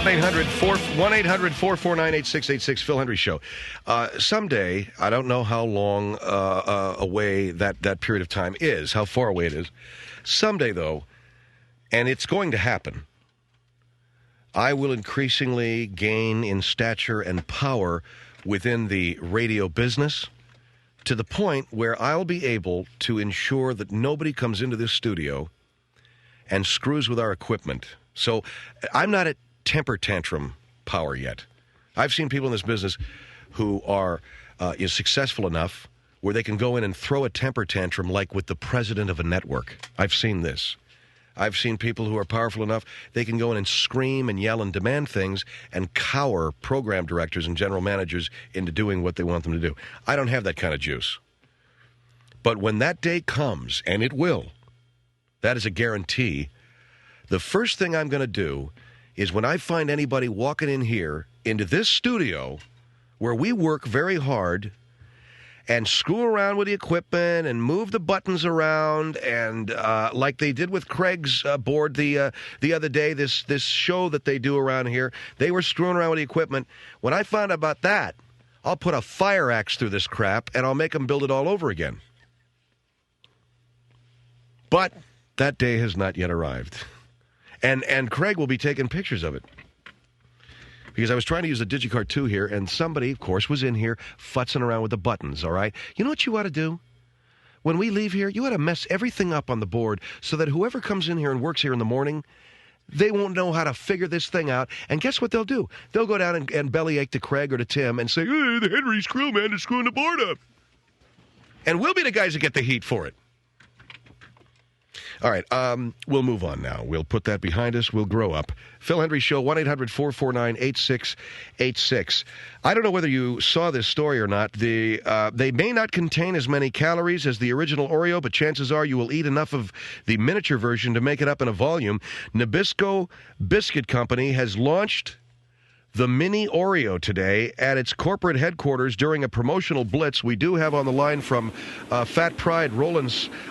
1-800-449-8686, Phil Hendrie Show. Someday, I don't know how long away that period of time is, how far away it is. Someday, though, and it's going to happen, I will increasingly gain in stature and power within the radio business to the point where I'll be able to ensure that nobody comes into this studio and screws with our equipment. So I'm not at temper tantrum power yet. I've seen people in this business who are successful enough where they can go in and throw a temper tantrum like with the president of a network. I've seen this. I've seen people who are powerful enough, they can go in and scream and yell and demand things and cower program directors and general managers into doing what they want them to do. I don't have that kind of juice. But when that day comes, and it will, that is a guarantee, the first thing I'm going to do is when I find anybody walking in here into this studio where we work very hard and screw around with the equipment and move the buttons around and like they did with Craig's board the other day, this show that they do around here, they were screwing around with the equipment. When I find out about that, I'll put a fire axe through this crap and I'll make them build it all over again. But that day has not yet arrived. And Craig will be taking pictures of it. Because I was trying to use a DigiCart 2 here, and somebody, of course, was in here futzing around with the buttons, all right? You know what you ought to do? When we leave here, you ought to mess everything up on the board so that whoever comes in here and works here in the morning, they won't know how to figure this thing out. And guess what they'll do? They'll go down and bellyache to Craig or to Tim and say, hey, the Hendrie screw man is screwing the board up. And we'll be the guys that get the heat for it. All right, we'll move on now. We'll put that behind us. We'll grow up. Phil Hendrie Show, 1-800-449-8686. I don't know whether you saw this story or not. They may not contain as many calories as the original Oreo, but chances are you will eat enough of the miniature version to make it up in a volume. Nabisco Biscuit Company has launched the mini Oreo today at its corporate headquarters during a promotional blitz. We do have on the line from Fat Pride Roland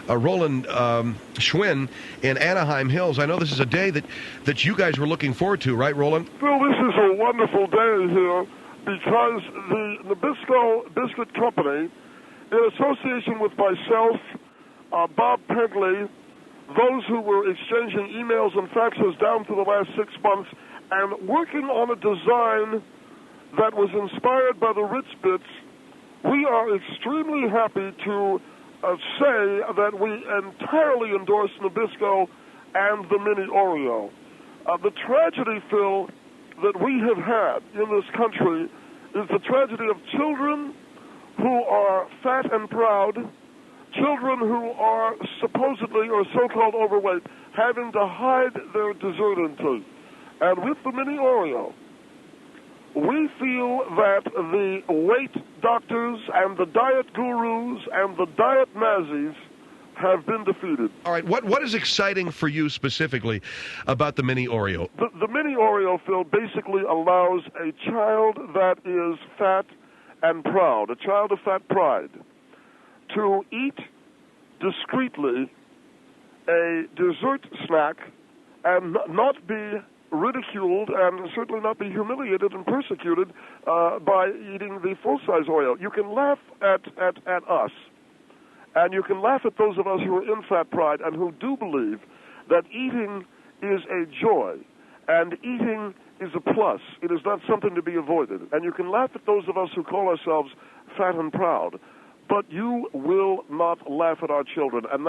Schwinn in Anaheim Hills. I know this is a day that you guys were looking forward to, right, Roland? Well, this is a wonderful day here because the Nabisco Biscuit Company, in association with myself, Bob Pentley, those who were exchanging emails and faxes down for the last 6 months, and working on a design that was inspired by the Ritz Bits, we are extremely happy to say that we entirely endorse Nabisco and the Mini Oreo. The tragedy, Phil, that we have had in this country is the tragedy of children who are fat and proud, children who are supposedly or so-called overweight, having to hide their dessert intake. And with the Mini Oreo, we feel that the weight doctors and the diet gurus and the diet Nazis have been defeated. All right, what is exciting for you specifically about the Mini Oreo? The Mini Oreo, Phil, basically allows a child that is fat and proud, a child of fat pride, to eat discreetly a dessert snack and not be ridiculed and certainly not be humiliated and persecuted by eating the full-size Oreo. You can laugh at us, and you can laugh at those of us who are in fat pride and who do believe that eating is a joy and eating is a plus. It is not something to be avoided. And you can laugh at those of us who call ourselves fat and proud, but you will not laugh at our children, and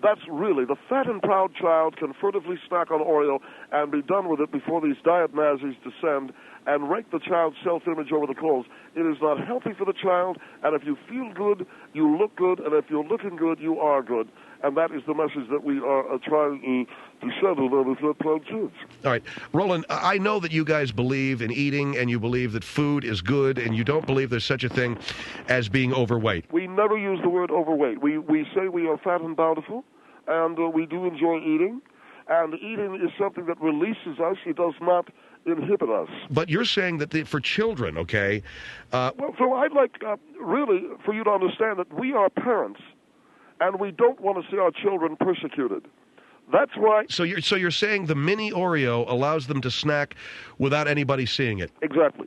that's really, the fat and proud child can furtively snack on Oreo and be done with it before these diet Nazis descend and rake the child's self-image over the coals. It is not healthy for the child, and if you feel good, you look good, and if you're looking good, you are good. And that is the message that we are trying to send to the fat proud kids. All right. Roland, I know that you guys believe in eating, and you believe that food is good, and you don't believe there's such a thing as being overweight. We never use the word overweight. We say we are fat and bountiful, and we do enjoy eating. And eating is something that releases us. It does not inhibit us. But you're saying that for children, okay? Well, so I'd like really for you to understand that we are parents, and we don't want to see our children persecuted. That's why. So you're saying the mini Oreo allows them to snack without anybody seeing it? Exactly.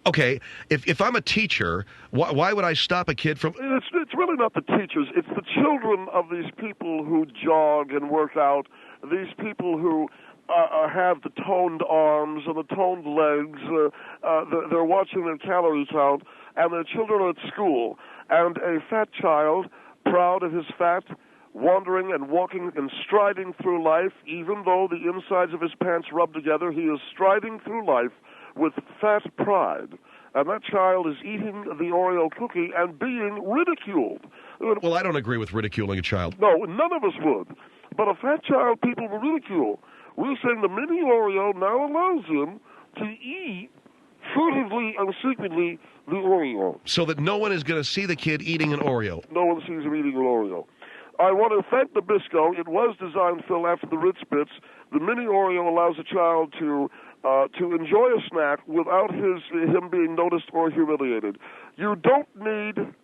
Okay, if I'm a teacher, why would I stop a kid from... It's really not the teachers. It's the children of these people who jog and work out, these people who have the toned arms and the toned legs. They're watching their calorie count, and their children are at school. And a fat child, proud of his fat, wandering and walking and striding through life, even though the insides of his pants rub together, he is striding through life with fat pride. And that child is eating the Oreo cookie and being ridiculed. Well, I don't agree with ridiculing a child. No, none of us would. But a fat child, people will ridicule. We're saying the mini Oreo now allows him to eat furtively and secretly the Oreo. So that no one is going to see the kid eating an Oreo. No one sees him eating an Oreo. I want to thank Nabisco. It was designed, Phil, after the Ritz Bits. The mini Oreo allows a child to enjoy a snack without him being noticed or humiliated. You don't need,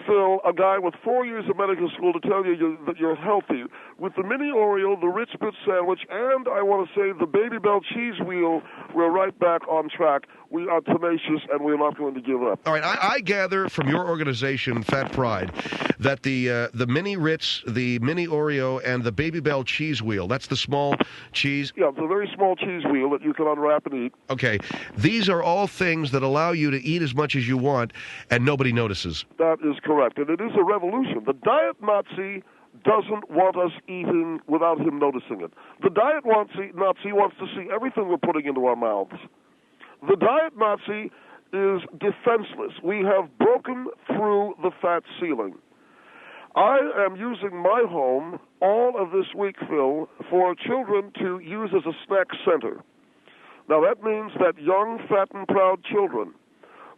Phil, a guy with 4 years of medical school to tell you that you're healthy. With the mini Oreo, the Ritz Bits sandwich, and I want to say the Baby Bell cheese wheel, we're right back on track. We are tenacious, and we're not going to give up. All right, I gather from your organization, Fat Pride, that the mini Ritz, the mini Oreo, and the Baby Bell cheese wheel, that's the small cheese? Yeah, it's a very small cheese wheel that you can unwrap and eat. Okay, these are all things that allow you to eat as much as you want, and nobody notices. That is correct, and it is a revolution. The Diet Nazi doesn't want us eating without him noticing it. The Diet Nazi wants to see everything we're putting into our mouths. The Diet Nazi is defenseless. We have broken through the fat ceiling. I am using my home all of this week, Phil, for children to use as a snack center. Now, that means that young, fat, and proud children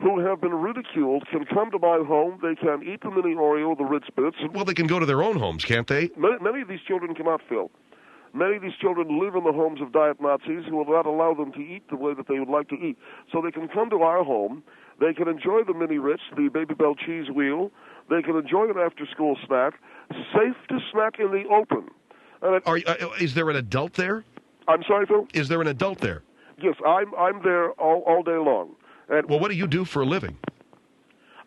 who have been ridiculed can come to my home. They can eat the mini Oreo, the Ritz Bits. Well, they can go to their own homes, can't they? Many of these children cannot, Phil. Many of these children live in the homes of Diet Nazis who will not allow them to eat the way that they would like to eat. So they can come to our home. They can enjoy the mini Ritz, the Baby Bell cheese wheel. They can enjoy an after-school snack. Safe to snack in the open. Is there an adult there? I'm sorry, Phil? Is there an adult there? Yes, I'm there all day long. And well, what do you do for a living?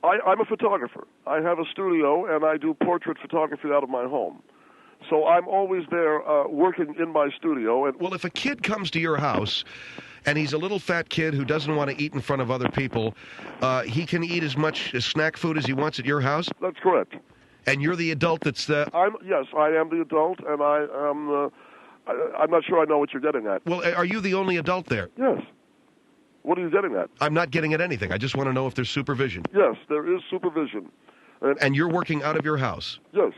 I'm a photographer. I have a studio, and I do portrait photography out of my home. So I'm always there working in my studio. And well, if a kid comes to your house and he's a little fat kid who doesn't want to eat in front of other people, he can eat as much snack food as he wants at your house? That's correct. And you're the adult that's... Yes, I am the adult, and I'm not sure I know what you're getting at. Well, are you the only adult there? Yes. What are you getting at? I'm not getting at anything. I just want to know if there's supervision. Yes, there is supervision. And you're working out of your house? Yes.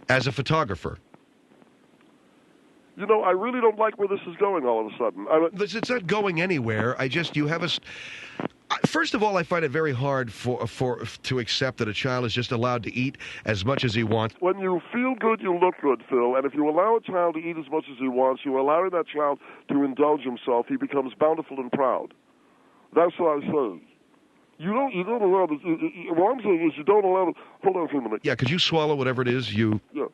As a photographer? You know, I really don't like where this is going all of a sudden. It's not going anywhere. You have a... First of all, I find it very hard to accept that a child is just allowed to eat as much as he wants. When you feel good, you look good, Phil. And if you allow a child to eat as much as he wants, you're allowing that child to indulge himself. He becomes bountiful and proud. That's what I say. You don't allow this. What I'm saying is you don't allow... Hold on for a minute. Yeah, could you swallow whatever it is you... Yeah.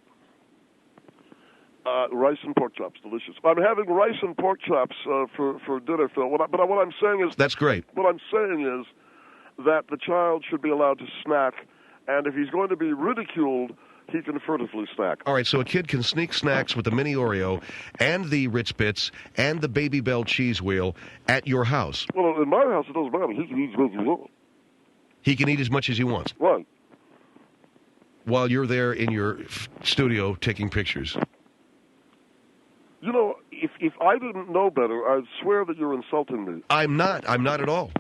Rice and pork chops, delicious. I'm having rice and pork chops for dinner, Phil. What I'm saying is... That's great. What I'm saying is that the child should be allowed to snack, and if he's going to be ridiculed, he can furtively snack. All right, so a kid can sneak snacks with the mini Oreo and the Ritz Bits and the Baby Bell cheese wheel at your house. Well, in my house, it doesn't matter. He can eat as much as he wants. He can eat as much as he wants? Right. While you're there in your studio taking pictures. You know, if I didn't know better, I'd swear that you're insulting me. I'm not at all.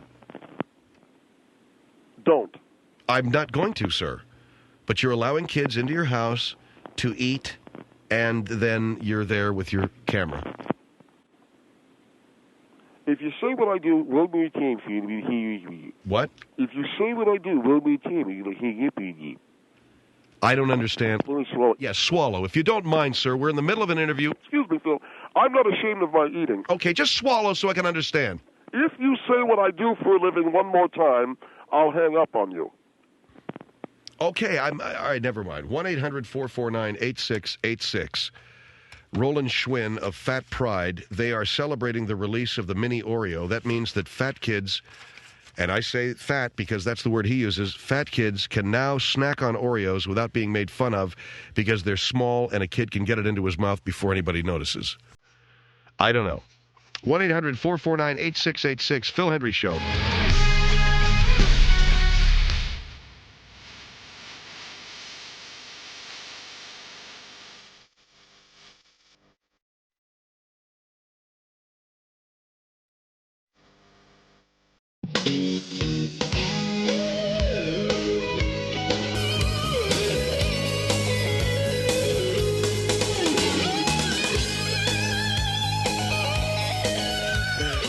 Don't. I'm not going to, sir. But you're allowing kids into your house to eat, and then you're there with your camera. If you say what I do one more time, what? If you say what I do one more time, you'll hang up on you. I don't understand. Let me swallow. Yes, swallow. If you don't mind, sir, we're in the middle of an interview. Excuse me, Phil. I'm not ashamed of my eating. Okay, just swallow so I can understand. If you say what I do for a living one more time, I'll hang up on you. Okay, all right, never mind. 1-800-449-8686. Roland Schwinn of Fat Pride, they are celebrating the release of the mini Oreo. That means that fat kids, and I say fat because that's the word he uses, fat kids can now snack on Oreos without being made fun of because they're small and a kid can get it into his mouth before anybody notices. I don't know. 1-800-449-8686, Phil Hendrie Show.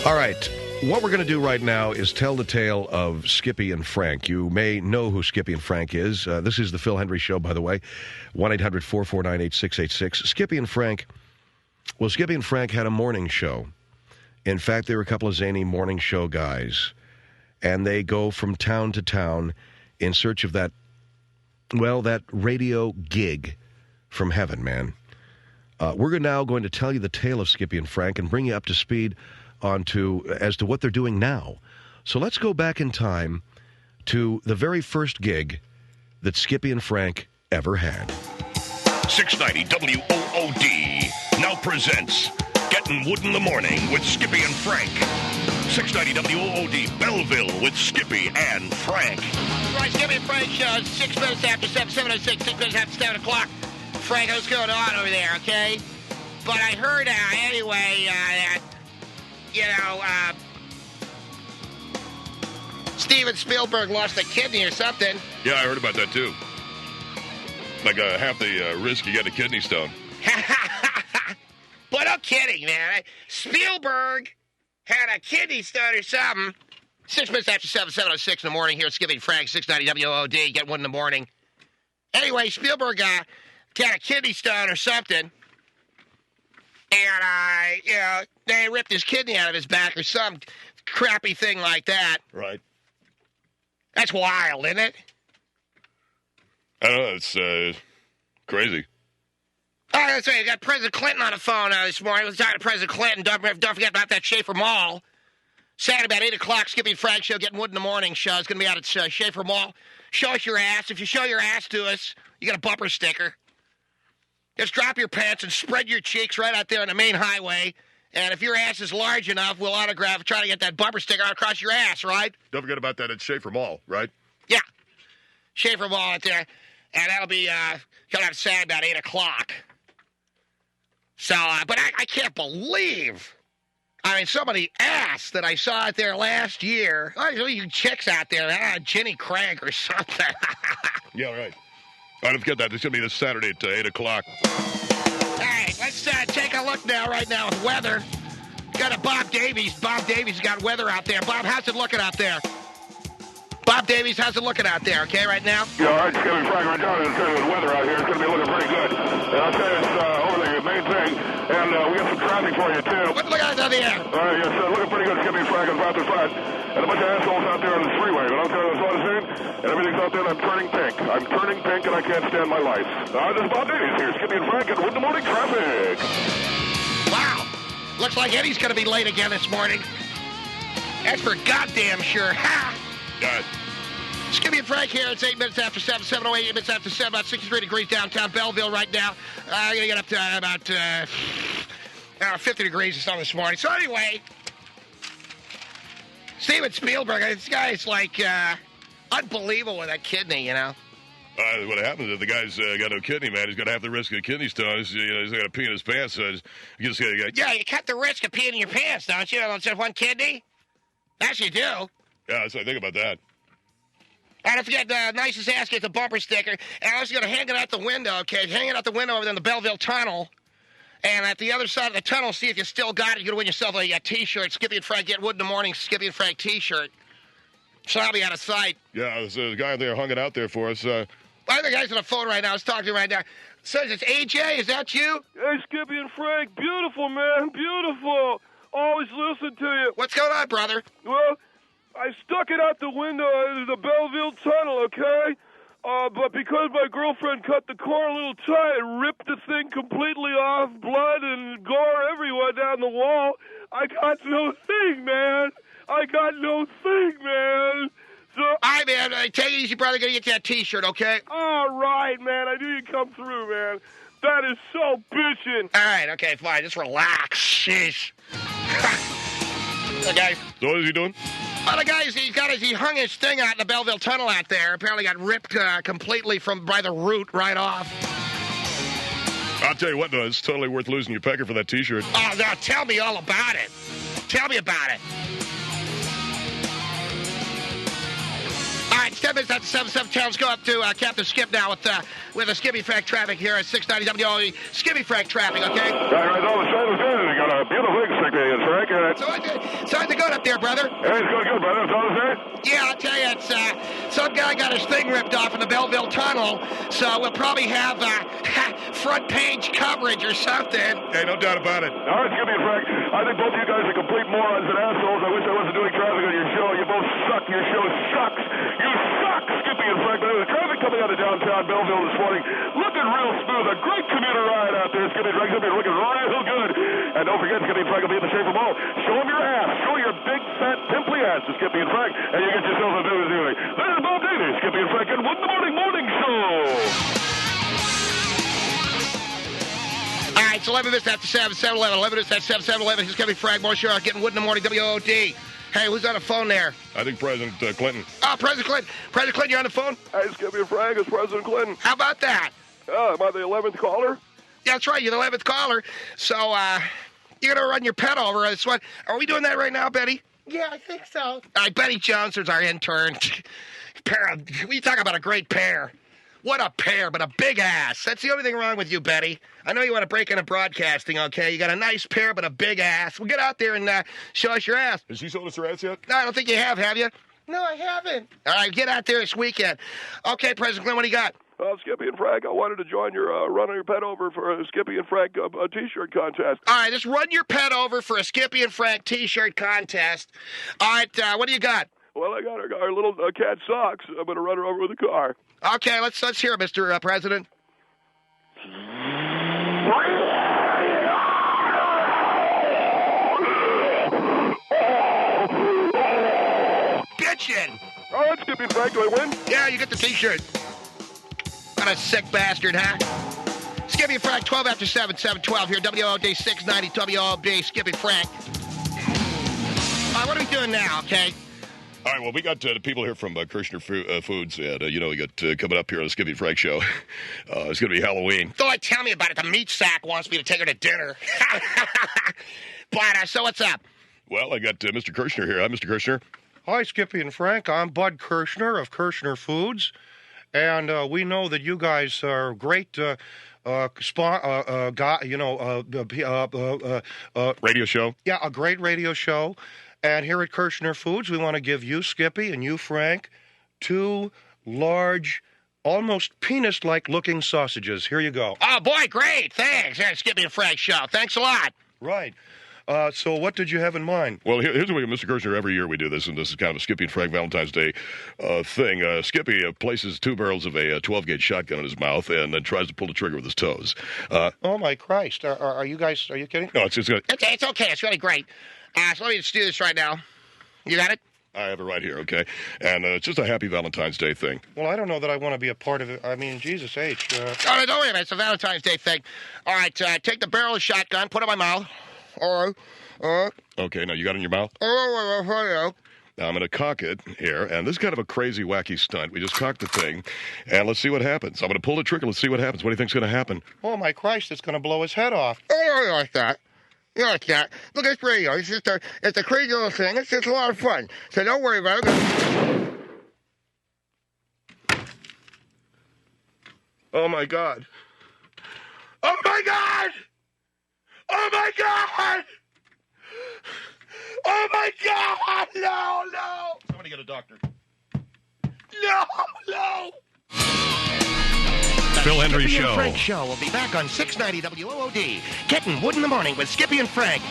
All right. What we're going to do right now is tell the tale of Skippy and Frank. You may know who Skippy and Frank is. This is the Phil Hendrie Show, by the way. 1-800-449-8686. Skippy and Frank had a morning show. In fact, they were a couple of zany morning show guys. And they go from town to town in search of that radio gig from heaven, man. We're now going to tell you the tale of Skippy and Frank and bring you up to speed as to what they're doing now. So let's go back in time to the very first gig that Skippy and Frank ever had. 690 WOOD now presents Getting Wood in the Morning with Skippy and Frank. 690 WOOD Belleville with Skippy and Frank. Right, Skippy and Frank show, 6 minutes after 7:06, 6 minutes after 7 o'clock. Frank, what's going on over there, okay? But I heard, Steven Spielberg lost a kidney or something. Yeah, I heard about that too. Like half the risk you get a kidney stone. But no kidding, man. Spielberg had a kidney stone or something. 6 minutes after 7:06 in the morning here at Skippy and Frank, 690 WOD, get one in the morning. Anyway, Spielberg had a kidney stone or something. And, they ripped his kidney out of his back or some crappy thing like that. Right. That's wild, isn't it? I don't know. It's crazy. Oh, that's right. I got President Clinton on the phone this morning. I was talking to President Clinton. Don't forget about that Schaefer Mall. Saturday about 8 o'clock, Skippy and Frank show, Getting Wood in the Morning show. It's going to be out at Schaefer Mall. Show us your ass. If you show your ass to us, you get a bumper sticker. Just drop your pants and spread your cheeks right out there on the main highway. And if your ass is large enough, we'll autograph, try to get that bumper sticker out across your ass, right? Don't forget about that at Schaefer Mall, right? Yeah. Schaefer Mall out there. And that'll be coming out Saturday about 8 o'clock. So, but I can't believe, some of the ass that I saw out there last year. Oh, you chicks out there, Jenny Craig or something. Yeah, right. I don't forget that. It's going to be this Saturday at 8 o'clock. All right, let's take a look right now with weather. Got a Bob Davies. Bob Davies got weather out there. Bob, how's it looking out there? Bob Davies, how's it looking out there, okay, right now? Yeah, all right, Skippy and Frank, right down in the weather out here. It's going to be looking pretty good. And I'll tell you, it's over the main thing. And we got some traffic for you, too. What's looking out the air? All right, yes, looking pretty good, Skippy and Frank, about the front. And a bunch of assholes out there on the freeway. But I'll tell you, that's what I'm saying. And everything's out there, and I'm turning pink. I'm turning pink, and I can't stand my life. This is Bob Davies here, Skippy and Frank, and Wood in the Morning Traffic. Wow. Looks like Eddie's going to be late again this morning. That's for goddamn sure. Ha! God. Skippy and Frank here. It's 8 minutes after 7, 7:08, 8 minutes after 7, about 63 degrees downtown Belleville right now. I'm going to get up to about 50 degrees or something this morning. So anyway, Steven Spielberg, this guy's like unbelievable with that kidney, you know. What happens if the guy's got no kidney, man? He's going to have the risk of a kidney stone. He's got to pee in his pants. So yeah, you cut the risk of peeing in your pants, don't you? It's just one kidney. Yes, you do. Yeah, so I think about that. And don't forget, the nicest ass gets a bumper sticker. And I was going to hang it out the window, okay? Hang it out the window over there in the Belleville Tunnel. And at the other side of the tunnel, see if you still got it. You're going to win yourself a T-shirt. Skippy and Frank, Get Wood in the Morning, Skippy and Frank T-shirt. So I'll be out of sight. Yeah, there's a guy there hung it out there for us. I think the guy's on the phone right now. I was talking to him right now. So it's AJ, is that you? Hey, Skippy and Frank, beautiful, man, beautiful. Always listen to you. What's going on, brother? Well, I stuck it out the window of the Belleville Tunnel, okay? But because my girlfriend cut the car a little tight and ripped the thing completely off, blood and gore everywhere down the wall, I got no thing, man. So, All right, man. Take it easy, brother. Gonna get you that T-shirt, okay? all right, man. I knew you'd come through, man. That is so bitchin'. All right, okay, fine. Just relax. Sheesh. Okay. So what is he doing? Well, the guy, he hung his thing out in the Belleville Tunnel out there. Apparently got ripped completely by the root right off. I'll tell you what, though, it's totally worth losing your pecker for that T-shirt. Oh, now tell me all about it. Tell me about it. All right, 10 minutes after 7 let's go up to Captain Skip now with the Skippy Frank traffic here at 690 WOE. Skippy Frank traffic, okay? Right, all the same as good. You got a beautiful thing, Skippy and Frank. So how's it going up there, brother? Hey, it's going good, brother. It's all the same. Yeah, I'll tell you, it's some guy got his thing ripped off in the Belleville Tunnel, so we'll probably have front page coverage or something. Hey, no doubt about it. All right, Skippy and Frank. I think both of you guys are complete morons and assholes. I wish I wasn't doing traffic on your show. You both suck. Your show sucks. You suck, Skippy and Frank. But the traffic coming out of downtown Belleville this morning, looking real smooth. A great commuter ride out there, Skippy and Frank. Skippy looking real good. And don't forget, Skippy and Frank will be in the Schaefer Mall. Show them your ass. Show your big, fat, pimply ass to Skippy and Frank, and you get yourself a new doing. This is Bob Daly, Skippy and Frank, and Wood in the Morning Show. All right, it's 11 minutes after 7-11. 11 minutes after 7-11. Here's Skippy Frank. More sure getting Wood in the Morning, WOD. Hey, who's on the phone there? I think President Clinton. Oh, President Clinton. President Clinton, you're on the phone? Hey, Skippy and Frank, it's President Clinton. How about that? Am I the 11th caller? Yeah, that's right. You're the 11th caller. So, you're going to run your pet over. Are we doing that right now, Betty? Yeah, I think so. All right, Betty Jones is our intern. We talk about a great pair. What a pair, but a big ass. That's the only thing wrong with you, Betty. I know you want to break into broadcasting, okay? You got a nice pair, but a big ass. Well, get out there and show us your ass. Has he sold us her ass yet? No, I don't think you have you? No, I haven't. All right, get out there this weekend. Okay, President Clinton, what do you got? Skippy and Frank, I wanted to join your run your pet over for a Skippy and Frank a T-shirt contest. All right, just run your pet over for a Skippy and Frank T-shirt contest. All right, what do you got? Well, I got our little cat Socks. I'm going to run her over with a car. Okay, let's hear it, Mr. President. Bitchin'! All right, Skippy and Frank, do I win? Yeah, you get the T-shirt. What a sick bastard, huh? Skippy and Frank, 12 after 7:12 here, WOD 690 WOD, Skippy Frank. All right, what are we doing now, okay? All right, well, we got the people here from Kirshner Foods, and, we got coming up here on the Skippy and Frank show. It's going to be Halloween. Don't tell me about it. The meat sack wants me to take her to dinner. But, so what's up? Well, I got Mr. Kirshner here. Hi, Mr. Kirshner. Hi, Skippy and Frank. I'm Bud Kirshner of Kirshner Foods, and we know that you guys are great Radio show. Yeah, a great radio show. And here at Kirshner Foods, we want to give you, Skippy, and you, Frank, 2 large, almost penis-like looking sausages. Here you go. Oh, boy, great. Thanks. That's Skippy and Frank show. Thanks a lot. Right. So what did you have in mind? Well, here's what Mr. Kirshner, every year we do this, and this is kind of a Skippy and Frank Valentine's Day thing. Skippy places 2 barrels of a 12-gauge shotgun in his mouth and then tries to pull the trigger with his toes. Oh, my Christ. Are you kidding? No, it's good. It's okay. It's really great. So let me just do this right now. You got it? I have it right here, okay? And it's just a happy Valentine's Day thing. Well, I don't know that I want to be a part of it. I mean, Jesus H. Oh, no, don't worry about it. It's a Valentine's Day thing. All right, take the barrel of shotgun, put it in my mouth. Okay, now you got it in your mouth? Now I'm going to cock it here, and this is kind of a crazy, wacky stunt. We just cocked the thing, and let's see what happens. I'm going to pull the trigger. Let's see what happens. What do you think's going to happen? Oh, my Christ, it's going to blow his head off. Oh, I like that. You like that. Look, it's radio. It's just it's a crazy little thing. It's just a lot of fun. So don't worry about it. Oh, my God. Oh, my God! Oh, my God! Oh, my God! No! Somebody get a doctor. No! Phil Hendrie Skippy Show. and Frank Show will be back on 690 WOOD. Getting Wood in the Morning with Skippy and Frank.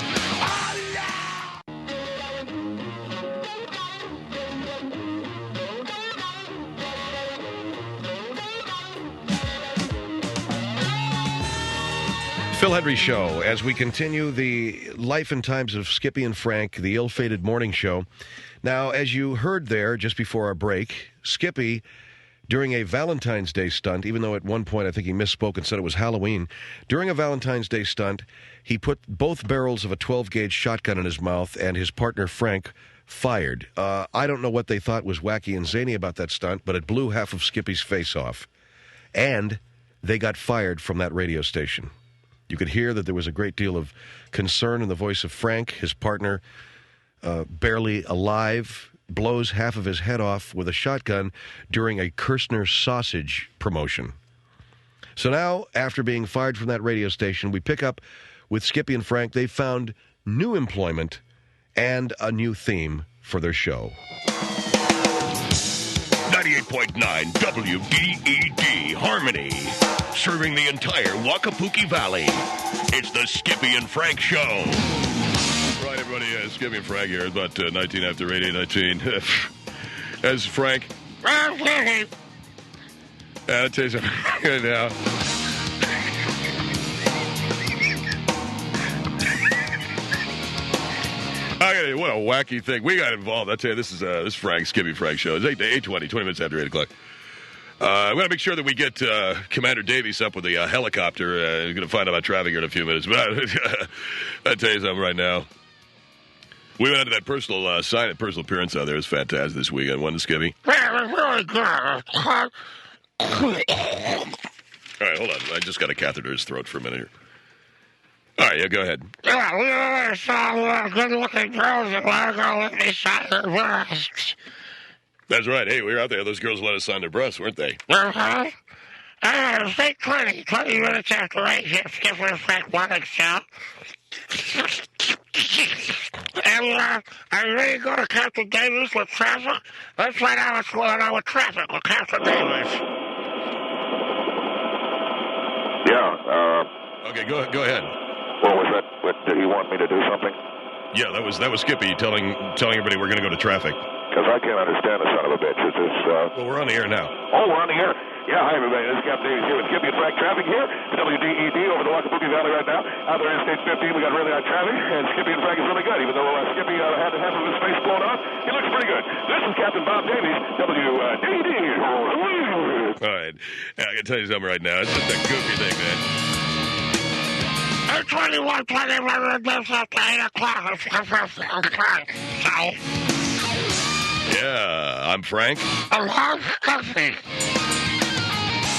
Phil Hendrie Show, as we continue the life and times of Skippy and Frank, the ill-fated morning show. Now, as you heard there just before our break, Skippy, during a Valentine's Day stunt, even though at one point I think he misspoke and said it was Halloween, during a Valentine's Day stunt, he put both barrels of a 12-gauge shotgun in his mouth, and his partner, Frank, fired. I don't know what they thought was wacky and zany about that stunt, but it blew half of Skippy's face off. And they got fired from that radio station. You could hear that there was a great deal of concern in the voice of Frank. His partner, barely alive, blows half of his head off with a shotgun during a Kirshner sausage promotion. So now, after being fired from that radio station, we pick up with Skippy and Frank. They found new employment and a new theme for their show. 98.9 WDED Harmony, serving the entire Wakapuki Valley. It's the Skippy and Frank Show. Right, everybody, Skippy and Frank here. It's about 19 after 19. As Frank. I'll tell you something right now. Okay, what a wacky thing. We got involved. I tell you, this is Frank, Skippy Frank Show. It's 8:20, 20 minutes after 8 o'clock. I'm going to make sure that we get Commander Davies up with the helicopter. We're going to find out about traffic here in a few minutes. But I'll tell you something right now. We went out to that personal appearance out there. It was fantastic this weekend, wasn't it, Skippy? Well, really good. All right, hold on. I just got a catheter in his throat for a minute here. All right, yeah, go ahead. Yeah, we saw good-looking girls that want to go let me sign their breasts. That's right. Hey, we were out there. Those girls let us sign their breasts, weren't they? Uh-huh. Say 20 minutes after 8, Skippy and Frank morning show. And are you ready to go to Captain Davies with traffic? Let's find out what's going on with traffic with Captain Davies. Yeah, Okay, go ahead. what was that? Did he want me to do something? Yeah, that was Skippy telling everybody we're going to go to traffic. Because I can't understand the son of a bitch. Is this, Well, we're on the air now. Oh, we're on the air. Yeah, hi, everybody. This is Captain Davies here with Skippy and Frank traffic here at WDED over the Wakapuki Valley right now. Out there in State 15, we got really hot traffic, and Skippy and Frank is really good. Even though Skippy had half of his face blown off, he looks pretty good. This is Captain Bob Davies, WDED. All right. I can tell you something right now. It's just a goofy thing, man. 21, 21 minutes after 8 o'clock. Yeah, I'm Frank. I'm Skippy.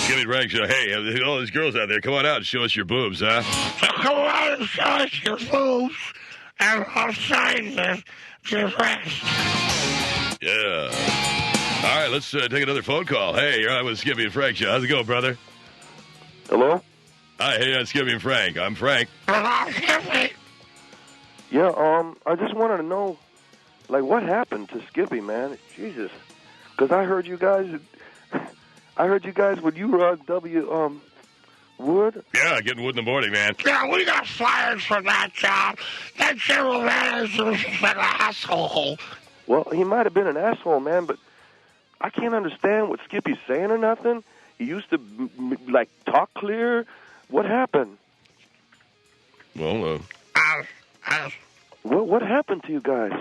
Skippy and Frank Show. Hey, all these girls out there, come on out and show us your boobs, huh? So come on and show us your boobs, and I'll sign the rest. Yeah. All right, let's take another phone call. Hey, you're on with Skippy and Frank Show. How's it going, brother? Hello? Hi, hey, it's Skippy and Frank. I'm Frank. I'm Skippy. Yeah, I just wanted to know, like, what happened to Skippy, man? Jesus. Because I heard you guys when you were on Wood? Yeah, getting wood in the morning, man. Yeah, we got fired from that job. That general manager was an asshole. Well, he might have been an asshole, man, but I can't understand what Skippy's saying or nothing. He used to, like, talk clear. What happened? Well, What happened to you guys?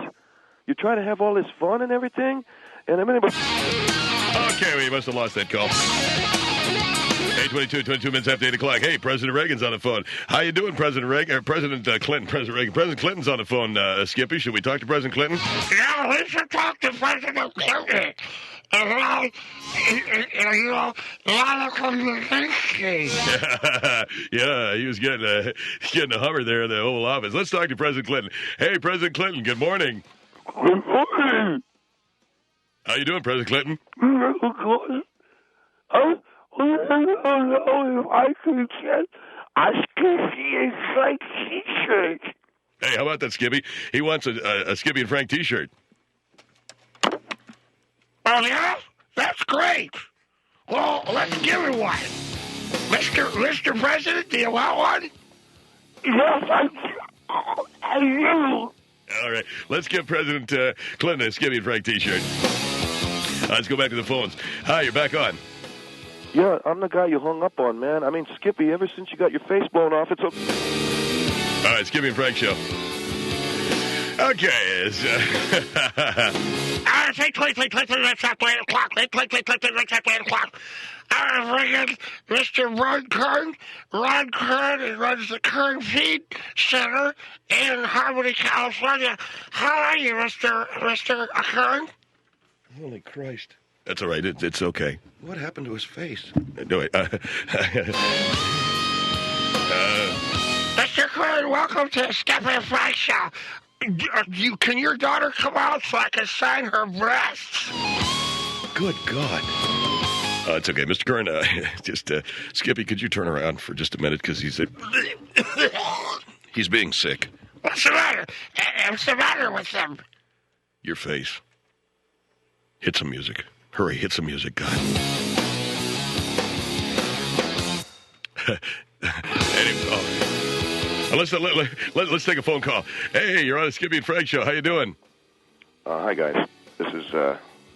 You try to have all this fun and everything, and I mean, okay, we must have lost that call. 8:22, 22 minutes after 8 o'clock. Hey, President Reagan's on the phone. How you doing, President Reagan? President Clinton, President Reagan. President Clinton's on the phone, Skippy. Should we talk to President Clinton? Yeah, we should talk to President Clinton. And yeah, he was getting a Hummer there in the Oval Office. Let's talk to President Clinton. Hey, President Clinton, good morning. good morning. How you doing, President Clinton? I don't know if I can get a Skippy and Frank t-shirt. Hey, how about that, Skippy? He wants a Skippy and Frank t-shirt. Oh, yeah? That's great. Well, let's give her one. Mr. President, do you want one? Yes, I do. All right, let's give President Clinton a Skippy and Frank t-shirt. Let's go back to the phones. Hi, you're back on. Yeah, I'm the guy you hung up on, man. I mean, Skippy, ever since you got your face blown off, it's okay. All right, Skippy and Frank show. Okay, it's... Say click, let's have 8 o'clock. Click, let's have 8 o'clock. I'm ringing Mr. Ron Kern. Ron Kern, he runs the Kern Feed Center in Harmony, California. How are you, Mr. Kern? Holy Christ. That's all right. It's okay. What happened to his face? No, wait. Mr. Kern, welcome to the Skippy and Frank show. Can your daughter come out so I can sign her breasts? Good God. It's okay. Mr. Kern, just, Skippy, could you turn around for just a minute? Because he's being sick. What's the matter? What's the matter with him? Your face. Hit some music. Hurry, hit some music, God. Anyway, let's take a phone call. Hey, you're on a Skippy and Frank show. How you doing? Hi, guys. This is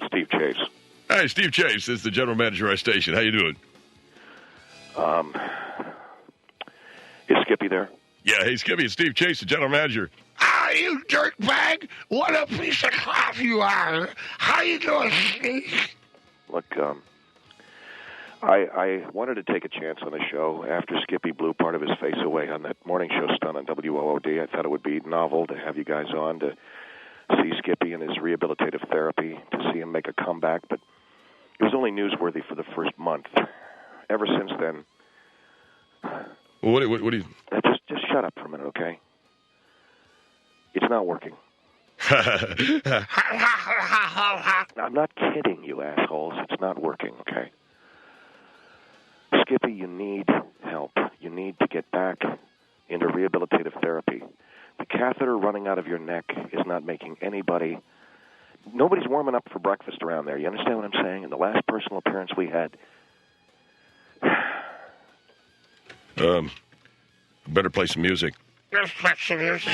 Steve Chase. Hi, Steve Chase. This is the general manager of our station. How you doing? Is Skippy there? Yeah, hey, Skippy, it's Steve Chase, the general manager. Ah, you dirtbag! What a piece of crap you are! How you doing, Steve? Look, I wanted to take a chance on the show after Skippy blew part of his face away on that morning show stunt on WOOD. I thought it would be novel to have you guys on to see Skippy in his rehabilitative therapy, to see him make a comeback, but it was only newsworthy for the first month. Ever since then... Well, what do you... Just shut up for a minute, okay? It's not working. I'm not kidding, you assholes. It's not working, okay? Skippy, you need help. You need to get back into rehabilitative therapy. The catheter running out of your neck is not making anybody... Nobody's warming up for breakfast around there. You understand what I'm saying? And the last personal appearance we had... Better play some music. Let's play some music.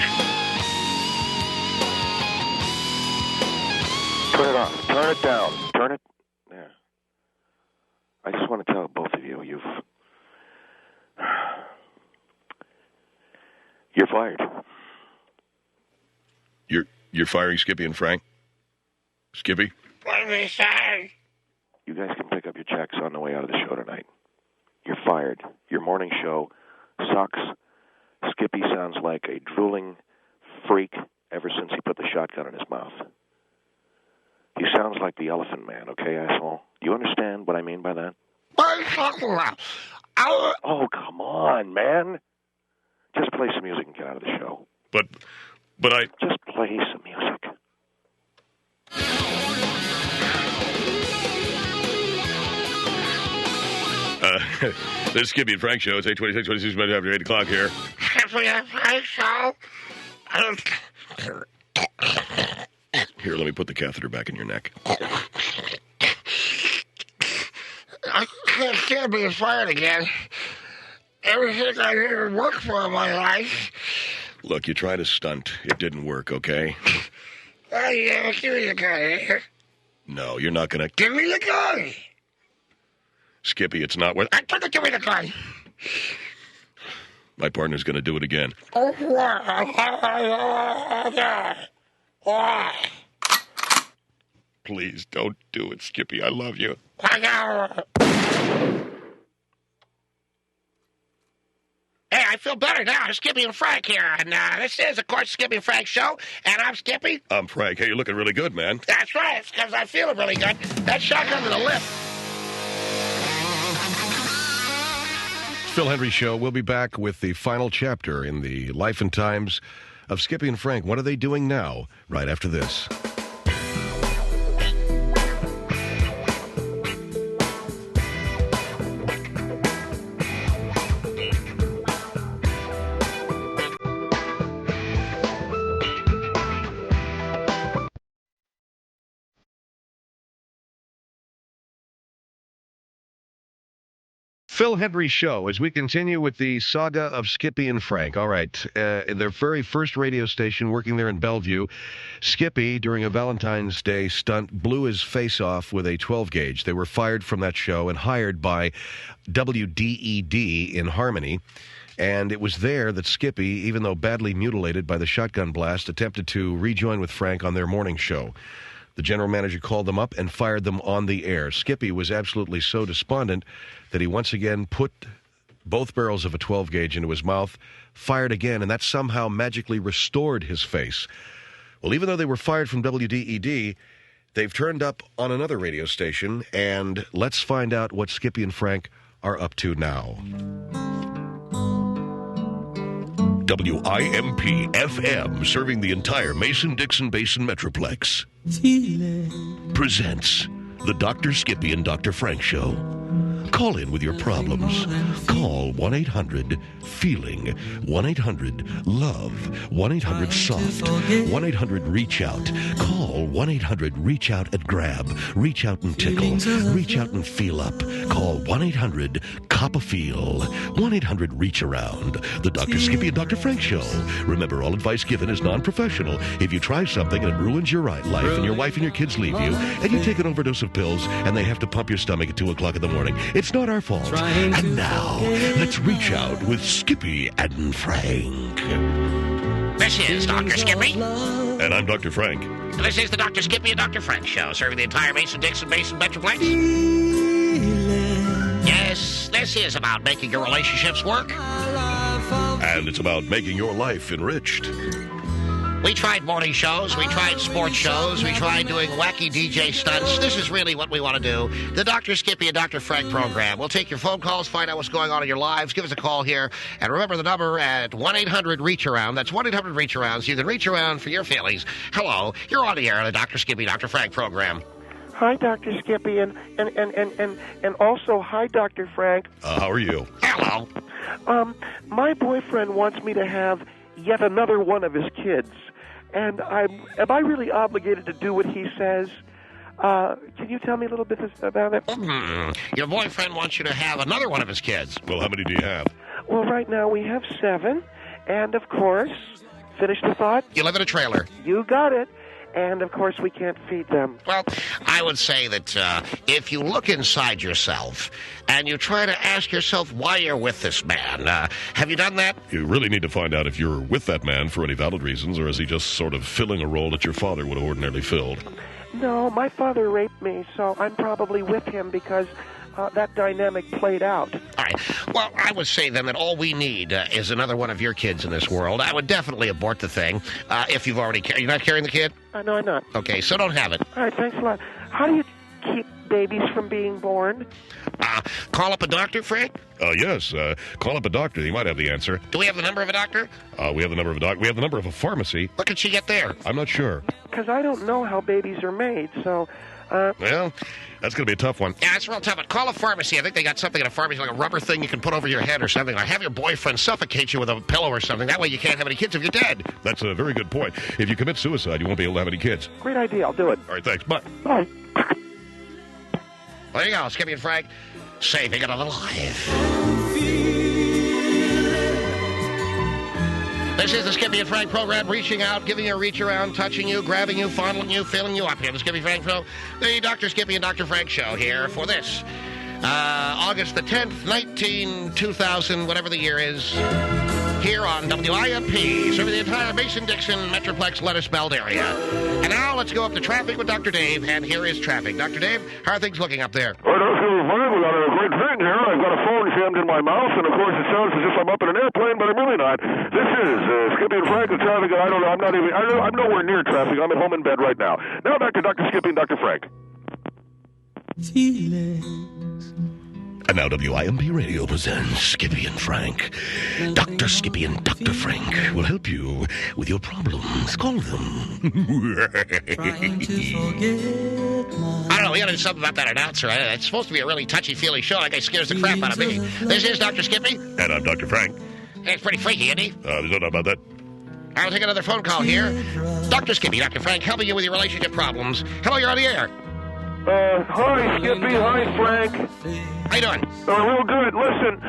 Turn it off. Turn it down. Turn it... There. I just want to tell both of you, you're fired. You're firing Skippy and Frank? Skippy? What did he say? You guys can pick up your checks on the way out of the show tonight. You're fired. Your morning show sucks. Skippy sounds like a drooling freak ever since he put the shotgun in his mouth. He sounds like the Elephant Man, okay, asshole? Do you understand what I mean by that? What are you talking about? Oh, come on, man. Just play some music and get out of the show. But I... Just play some music. This is Skippy and Frank show. It's 8:26, 26 minutes after 8 o'clock here. Skippy and Frank show? Here, let me put the catheter back in your neck. I can't stand being fired again. Everything I ever worked for in my life. Look, you tried a stunt. It didn't work, okay? Oh, yeah, give me the gun here. No, you're not going to... Give me the gun. Skippy, it's not worth... I told you, give me the gun. My partner's going to do it again. Please, don't do it, Skippy. I love you. Hey, I feel better now. It's Skippy and Frank here. And this is, of course, Skippy and Frank show. And I'm Skippy. I'm Frank. Hey, you're looking really good, man. That's right. It's because I'm feeling really good. That shotgun to the lip. Phil Hendrie Show. We'll be back with the final chapter in the life and times of Skippy and Frank. What are they doing now? Right after this. Phil Hendrie Show, as we continue with the saga of Skippy and Frank. All right, their very first radio station working there in Bellevue, Skippy, during a Valentine's Day stunt, blew his face off with a 12-gauge. They were fired from that show and hired by WDED in Harmony. And it was there that Skippy, even though badly mutilated by the shotgun blast, attempted to rejoin with Frank on their morning show. The general manager called them up and fired them on the air. Skippy was absolutely so despondent that he once again put both barrels of a 12-gauge into his mouth, fired again, and that somehow magically restored his face. Well, even though they were fired from WDED, they've turned up on another radio station, and let's find out what Skippy and Frank are up to now. WIMP FM, serving the entire Mason-Dixon Basin Metroplex, presents the Dr. Skippy and Dr. Frank Show. Call in with your problems. Call 1-800-FEELING, 1-800-LOVE, 1-800-SOFT, 1-800-REACH-OUT. Call 1-800-REACH-OUT and grab, reach out and tickle, reach out and feel up. Call 1-800-COP-A-FEEL, 1-800-REACH-AROUND. The Dr. Skippy and Dr. Frank Show. Remember, all advice given is non-professional. If you try something and it ruins your life and your wife and your kids leave you, and you take an overdose of pills and they have to pump your stomach at 2 o'clock in the morning, it's not our fault. And now, let's reach out with Skippy and Frank. This is Dr. Skippy. And I'm Dr. Frank. And this is the Dr. Skippy and Dr. Frank Show, serving the entire Mason-Dixon Basin Metroplex. Yes, this is about making your relationships work. And it's about making your life enriched. We tried morning shows, we tried sports shows, we tried doing wacky DJ stunts. This is really what we want to do. The Dr. Skippy and Dr. Frank program. We'll take your phone calls, find out what's going on in your lives. Give us a call here. And remember the number at 1-800-REACH-AROUND. That's 1-800-REACH-AROUND, so you can reach around for your feelings. Hello, you're on the air of the Dr. Skippy, Dr. Frank program. Hi, Dr. Skippy, and also hi, Dr. Frank. How are you? Hello. My boyfriend wants me to have yet another one of his kids, and am I really obligated to do what he says? Can you tell me a little bit about it? Your boyfriend wants you to have another one of his kids. Well, how many do you have? Well, right now we have 7, and of course, finish the thought? You live in a trailer. You got it. And, of course, we can't feed them. Well, I would say that if you look inside yourself and you try to ask yourself why you're with this man, have you done that? You really need to find out if you're with that man for any valid reasons, or is he just sort of filling a role that your father would have ordinarily filled? No, my father raped me, so I'm probably with him because that dynamic played out. All right. Well, I would say then that all we need is another one of your kids in this world. I would definitely abort the thing if you've already... You're not carrying the kid? No, I'm not. Okay, so don't have it. All right, thanks a lot. How do you keep babies from being born? Call up a doctor, Frank? Yes. Call up a doctor. He might have the answer. Do we have the number of a doctor? We have the number of a doctor. We have the number of a pharmacy. What can she get there? I'm not sure. Because I don't know how babies are made, so... Well, that's going to be a tough one. Yeah, it's real tough. But call a pharmacy. I think they got something in a pharmacy, like a rubber thing you can put over your head or something. Or have your boyfriend suffocate you with a pillow or something. That way you can't have any kids if you're dead. That's a very good point. If you commit suicide, you won't be able to have any kids. Great idea. I'll do it. All right, thanks. Bye. Bye. Well, there you go. Skippy and Frank, saving it alive. This is the Skippy and Frank program, reaching out, giving you a reach around, touching you, grabbing you, fondling you, filling you up here. The Skippy Frank Show, the Dr. Skippy and Dr. Frank Show here for this. August the 10th, 2000, whatever the year is, here on WIMP, serving the entire Mason-Dixon Metroplex Lettuce Belt area. And now let's go up to traffic with Dr. Dave, and here is traffic. Dr. Dave, how are things looking up there? Well, Dr. Frank, we got a great thing here. I've got a phone jammed in my mouth, and of course it sounds as if I'm up in an airplane, but I'm really not. This is Skippy and Frank, the traffic. I don't know. I'm nowhere near traffic. I'm at home in bed right now. Now back to Dr. Skippy and Dr. Frank. And now WIMP Radio presents Skippy and Frank. Dr. Skippy and Dr. Frank will help you with your problems. Call them. I don't know, we gotta do something about that announcer. It's supposed to be a really touchy-feely show. That guy scares the crap out of me. This is Dr. Skippy. And I'm Dr. Frank. It's pretty freaky, isn't he? There's no doubt about that. I'll take another phone call here. Dr. Skippy, Dr. Frank, helping you with your relationship problems. Hello, you're on the air. Hi, Skippy. Hi, Frank. How you doing? Real good. Listen,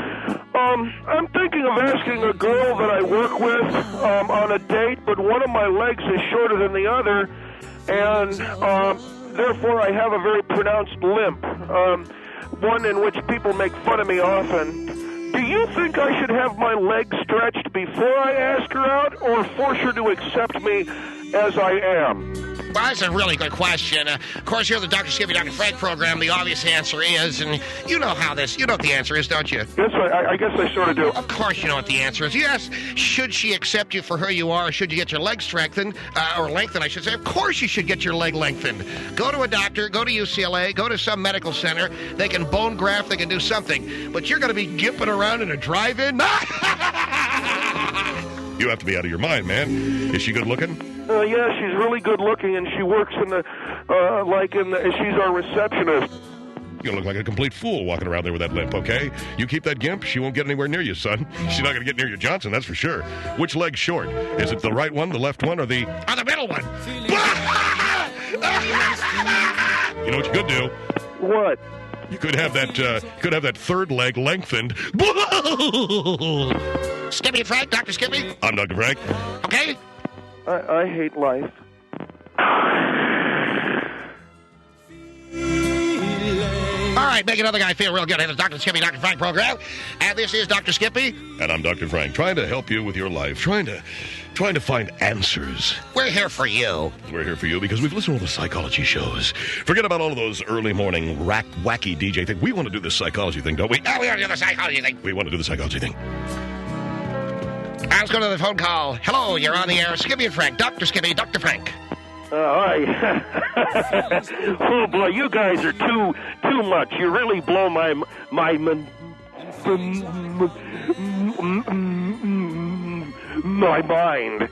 I'm thinking of asking a girl that I work with on a date, but one of my legs is shorter than the other, and therefore I have a very pronounced limp, one in which people make fun of me often. Do you think I should have my leg stretched before I ask her out, or force her to accept me as I am? Well, that's a really good question. Of course, here on the Dr. Skippy, Dr. Frank program, the obvious answer is, and you know what the answer is, don't you? Yes, I guess I sort of do. Of course you know what the answer is. Yes, should she accept you for who you are, or should you get your leg strengthened, or lengthened, I should say? Of course you should get your leg lengthened. Go to a doctor, go to UCLA, go to some medical center. They can bone graft, they can do something. But you're going to be gimping around in a drive-in? You have to be out of your mind, man. Is she good looking? Yeah, she's really good looking, and she works in the, she's our receptionist. You look like a complete fool walking around there with that limp, okay? You keep that gimp, she won't get anywhere near you, son. She's not going to get near your Johnson, that's for sure. Which leg's short? Is it the right one, the left one, or the... Or the middle one. You know what you could do? What? You could have that third leg lengthened. Skippy and Frank, Dr. Skippy. I'm Dr. Frank. Okay? I hate life. All right, make another guy feel real good. It's Dr. Skippy, Dr. Frank program. And this is Dr. Skippy. And I'm Dr. Frank, trying to help you with your life, trying to find answers. We're here for you. We're here for you because we've listened to all the psychology shows. Forget about all of those early morning wacky DJ things. We want to do the psychology thing, don't we? Oh, we want to do the psychology thing. We want to do the psychology thing. Let's go to the phone call. Hello, you're on the air. Skippy and Frank. Dr. Skippy, Dr. Frank. Hi. Oh boy, you guys are too much. You really blow my mind.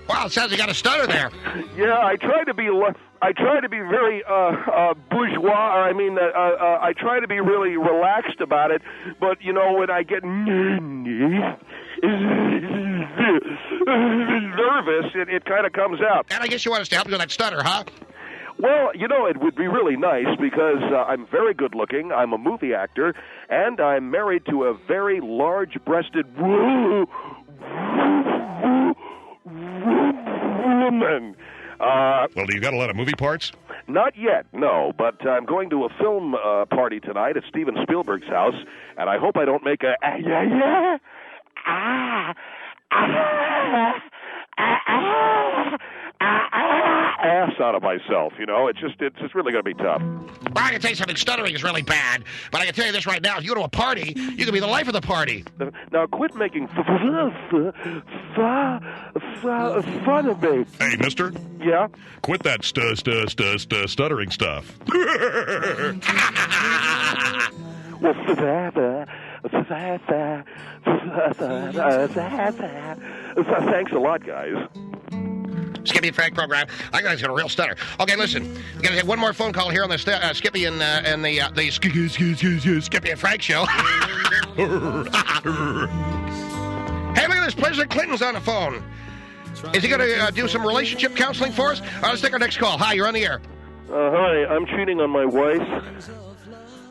Wow, it sounds you got a stutter there. Yeah, I try to be very bourgeois. I try to be really relaxed about it. But you know, when I get nervous, it kind of comes out. And I guess you want us to help you with that stutter, huh? Well, you know, it would be really nice because I'm very good looking, I'm a movie actor, and I'm married to a very large-breasted woman. Well, do you got a lot of movie parts? Not yet, no, but I'm going to a film party tonight at Steven Spielberg's house, and I hope I don't make a ass out of myself, you know. It's just really going to be tough. Well, I can tell you something. Stuttering is really bad. But I can tell you this right now. If you go to a party, you can be the life of the party. Now, quit making fun of me. Hey, mister. Yeah? Quit that stuttering stuff. Well, thanks a lot, guys. Skippy and Frank program. I got a real stutter. Okay, listen. We're going to take one more phone call here on the Skippy and the Skippy and Frank show. Hey, look at this. President Clinton's on the phone. Is he going to do some relationship counseling for us? Let's take our next call. Hi, you're on the air. Hi, I'm cheating on my wife,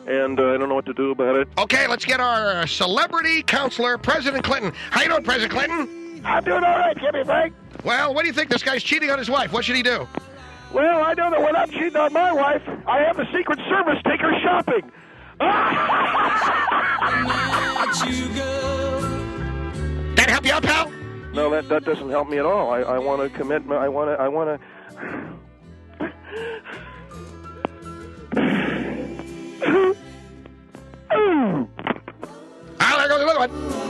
and I don't know what to do about it. Okay, let's get our celebrity counselor, President Clinton. How you doing, President Clinton? I'm doing all right, Skippy Frank. Well, what do you think? This guy's cheating on his wife. What should he do? Well, I know that when I'm cheating on my wife, I have the Secret Service take her shopping. That help you out, pal? No, that doesn't help me at all. I want to commit. I want to. Ah, there goes another one.